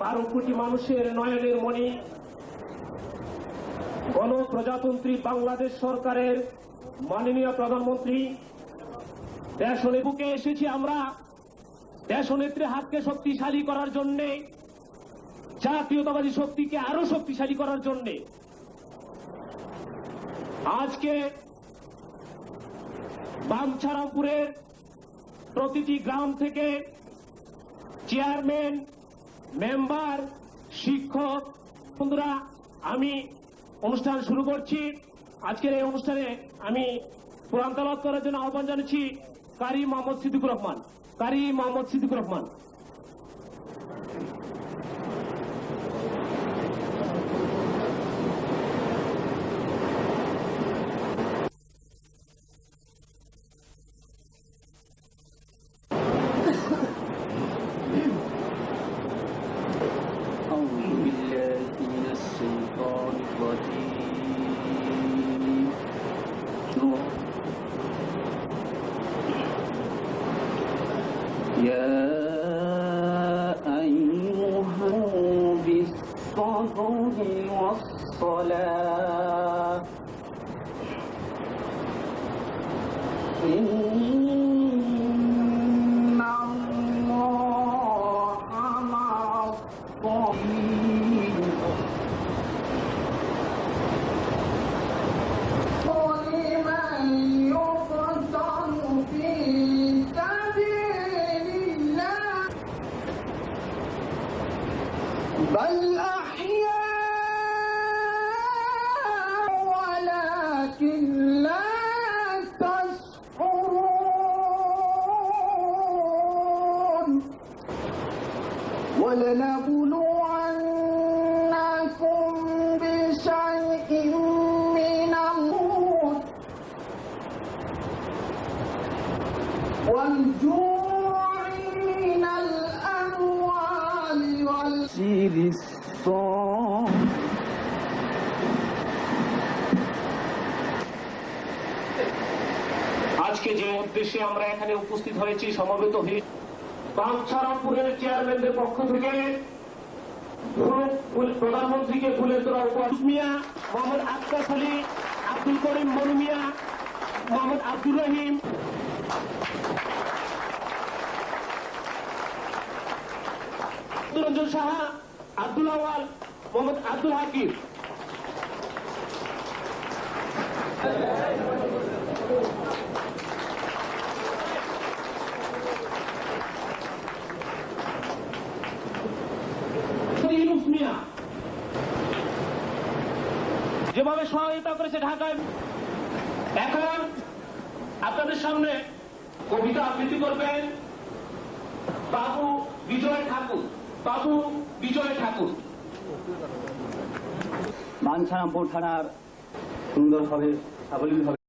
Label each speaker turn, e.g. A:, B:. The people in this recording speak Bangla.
A: 12 কোটি মানুষের নয়নের মণি গণপ্রজাতন্ত্রী বাংলাদেশ সরকারের মাননীয় প্রধানমন্ত্রী দেশনেত্রীকে এসেছি আমরা দেশনেত্রীর হাতকে শক্তিশালী করার জন্য, জাতীয়তাবাদী শক্তিকে আরো শক্তিশালী করার জন্য। আজকে বাঞ্ছারামপুরের প্রতিটি গ্রাম থেকে চেয়ারম্যান, মেম্বার, শিক্ষক বন্ধুরা, আমি অনুষ্ঠান শুরু করছি। আজকের এই অনুষ্ঠানে আমি কোরআন তেলাওয়াত করার জন্য আহ্বান জানাচ্ছি কারি মোহাম্মদ সিদ্দিকুর রহমান। কারি মোহাম্মদ সিদ্দিকুর রহমান।
B: يا أيها بالصبر والصلاة إن الله مع الصابرين ولمن يقتل في بل أحياء ولكن لا تشعرون ولنبلونكم بشيء من الخوف والجوع من الأموال والسير
A: আজকে যে উদ্দেশ্যে আমরা এখানে উপস্থিত হয়েছি, সমবেত হয়ে বাঞ্ছারামপুরের চেয়ারম্যানদের পক্ষ থেকে প্রধানমন্ত্রীকে ফুলের তোলা উপহার মিয়া, মোহাম্মদ আক্কাস আলী, আব্দুল করিম মনু মিয়া, মোহাম্মদ আব্দুর রহিম, রঞ্জন সাহা, আব্দুল আওয়াল, মোহাম্মদ আব্দুল হাকিম। যেভাবে সহায়তা করেছে ঢাকায়, এখন আপনাদের সামনে কবিতা আবৃত্তি করবেন বাবু বিজয় ঠাকুর। বাবু বিজয় ঠাকুর।
B: বাঞ্ছারামপুর থানার সুন্দরভাবে সাবলীলভাবে